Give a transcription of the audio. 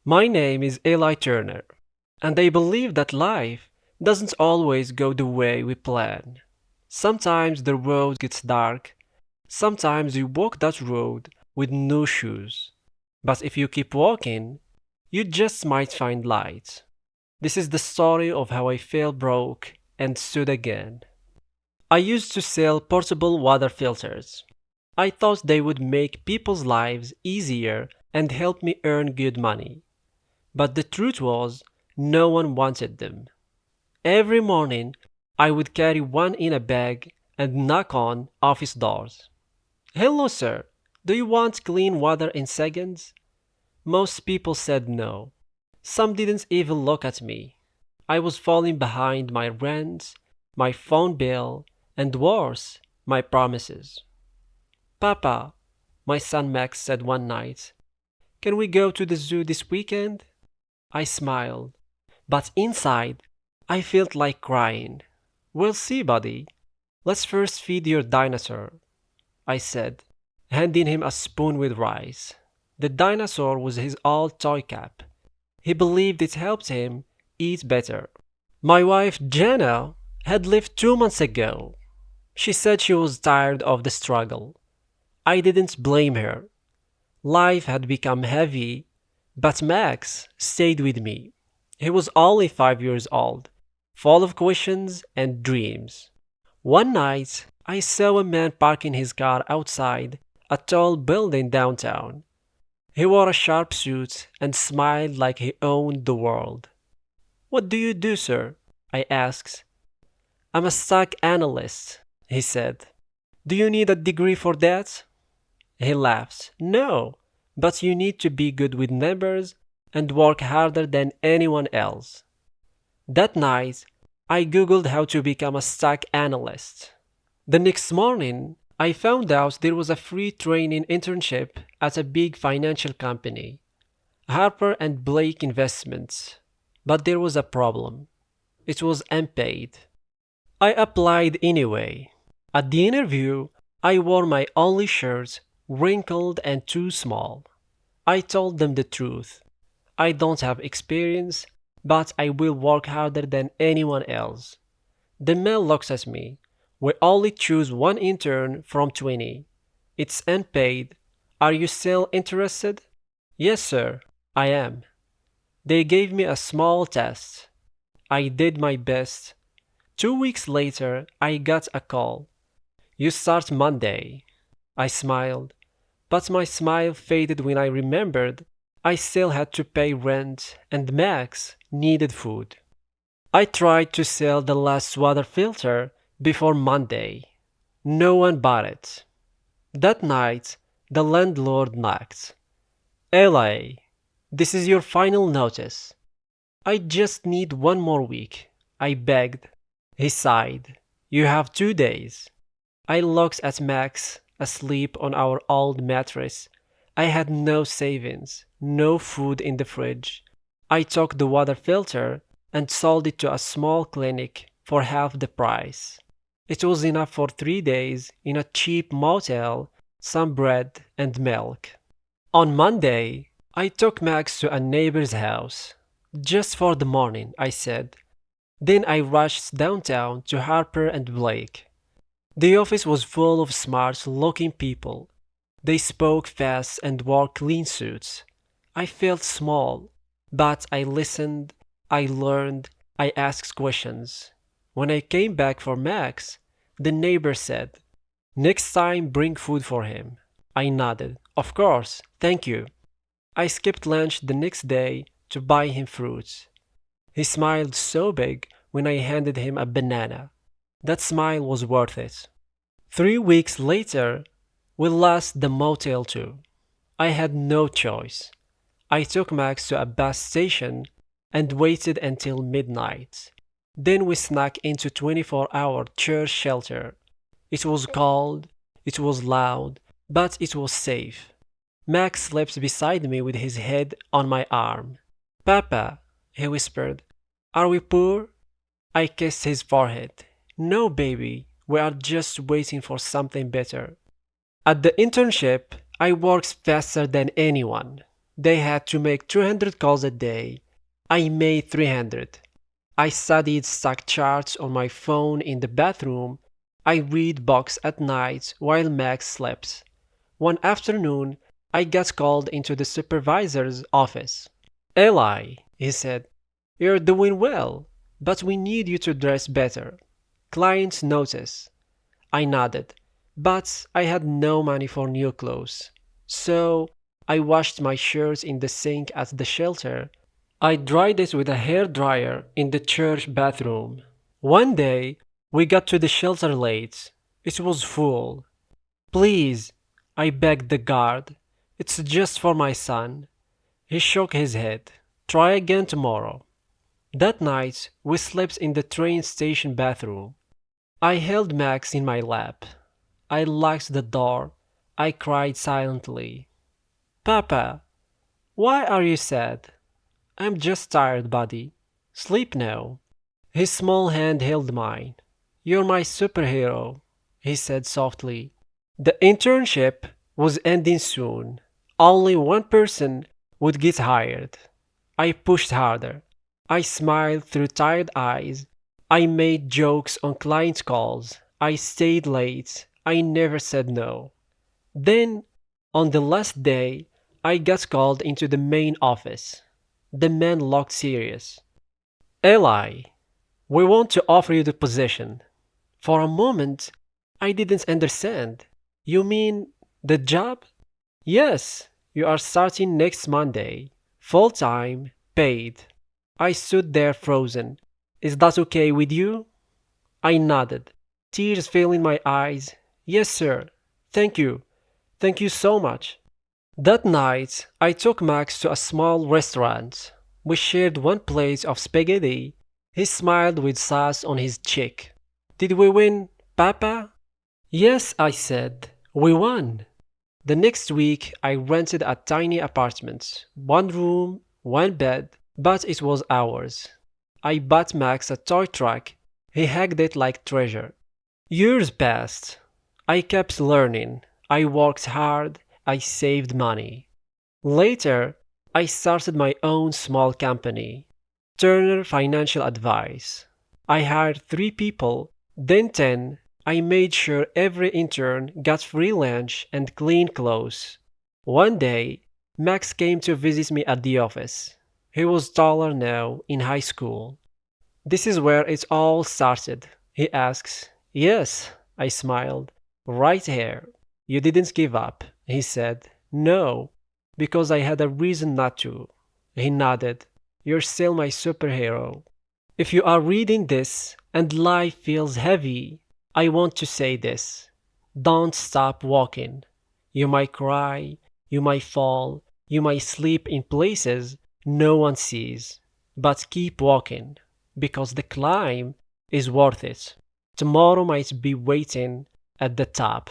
My name is Eli Turner, and I believe that life doesn't always go the way we plan. Sometimes the road gets dark, sometimes you walk that road with no shoes. But if you keep walking, you just might find light. This is the story of how I fell broke and stood again. I used to sell portable water filters. I thought they would make people's lives easier and help me earn good money. But the truth was, no one wanted them. Every morning, I would carry one in a bag and knock on office doors. Hello, sir. Do you want clean water in seconds? Most people said no. Some didn't even look at me. I was falling behind my rent, my phone bill, and worse, my promises. Papa, my son Max said one night, can we go to the zoo this weekend? I smiled, but inside, I felt like crying. We'll see, buddy. Let's first feed your dinosaur, I said, handing him a spoon with rice. The dinosaur was his old toy cap. He believed it helped him eat better. My wife, Jenna, had left 2 months ago. She said she was tired of the struggle. I didn't blame her. Life had become heavy, but Max stayed with me. He was only 5 years old, full of questions and dreams. One night, I saw a man parking his car outside a tall building downtown. He wore a sharp suit and smiled like he owned the world. What do you do, sir? I asked. I'm a stock analyst, he said. Do you need a degree for that? He laughed. No, but you need to be good with numbers and work harder than anyone else. That night, I googled how to become a stock analyst. The next morning, I found out there was a free training internship at a big financial company, Harper and Blake Investments. But there was a problem. It was unpaid. I applied anyway. At the interview, I wore my only shirt, wrinkled and too small. I told them the truth. I don't have experience, but I will work harder than anyone else. The man looks at me. We only choose one intern from 20. It's unpaid. Are you still interested? Yes, sir, I am. They gave me a small test. I did my best. 2 weeks later, I got a call. You start Monday. I smiled, but my smile faded when I remembered I still had to pay rent and Max needed food. I tried to sell the last water filter before Monday. No one bought it. That night, the landlord knocked. Eli, this is your final notice. I just need one more week, I begged. He sighed. You have 2 days. I looked at Max, asleep on our old mattress. I had no savings, no food in the fridge. I took the water filter and sold it to a small clinic for half the price. It was enough for 3 days in a cheap motel, some bread and milk. On Monday, I took Max to a neighbor's house. Just for the morning, I said. Then I rushed downtown to Harper and Blake. The office was full of smart-looking people. They spoke fast and wore clean suits. I felt small, but I listened, I learned, I asked questions. When I came back for Max, the neighbor said, next time bring food for him. I nodded. Of course, thank you. I skipped lunch the next day to buy him fruits. He smiled so big when I handed him a banana. That smile was worth it. 3 weeks later, we lost the motel too. I had no choice. I took Max to a bus station and waited until midnight. Then we snuck into 24-hour church shelter. It was cold, it was loud, but it was safe. Max slept beside me with his head on my arm. Papa, he whispered, are we poor? I kissed his forehead. No, baby, we are just waiting for something better. At the internship, I worked faster than anyone. They had to make 200 calls a day. I made 300. I studied stock charts on my phone in the bathroom. I read books at night while Max slept. One afternoon, I got called into the supervisor's office. Eli, he said, you're doing well, but we need you to dress better. Clients notice. I nodded, but I had no money for new clothes. So I washed my shirts in the sink at the shelter. I dried it with a hair dryer in the church bathroom. One day, we got to the shelter late. It was full. Please, I begged the guard. It's just for my son. He shook his head. Try again tomorrow. That night, we slept in the train station bathroom. I held Max in my lap. I locked the door. I cried silently. Papa, why are you sad? I'm just tired, buddy. Sleep now. His small hand held mine. You're my superhero, he said softly. The internship was ending soon. Only one person would get hired. I pushed harder. I smiled through tired eyes. I made jokes on client calls. I stayed late. I never said no. Then, on the last day, I got called into the main office. The man looked serious. Eli, we want to offer you the position. For a moment, I didn't understand. You mean the job? Yes, you are starting next Monday. Full time, paid. I stood there frozen. Is that okay with you? I nodded, tears filling my eyes. Yes, sir. Thank you. Thank you so much. That night, I took Max to a small restaurant. We shared one plate of spaghetti. He smiled with sauce on his cheek. Did we win, Papa? Yes, I said. We won. The next week, I rented a tiny apartment. One room, one bed, but it was ours. I bought Max a toy truck. He hugged it like treasure. Years passed. I kept learning. I worked hard. I saved money. Later, I started my own small company, Turner Financial Advice. I hired 3 people, then 10. I made sure every intern got free lunch and clean clothes. One day, Max came to visit me at the office. He was taller now, in high school. This is where it all started, he asks. Yes, I smiled. Right here. You didn't give up, he said. No, because I had a reason not to. He nodded. You're still my superhero. If you are reading this and life feels heavy, I want to say this. Don't stop walking. You might cry, you might fall, you might sleep in places no one sees. But keep walking, because the climb is worth it. Tomorrow might be waiting at the top.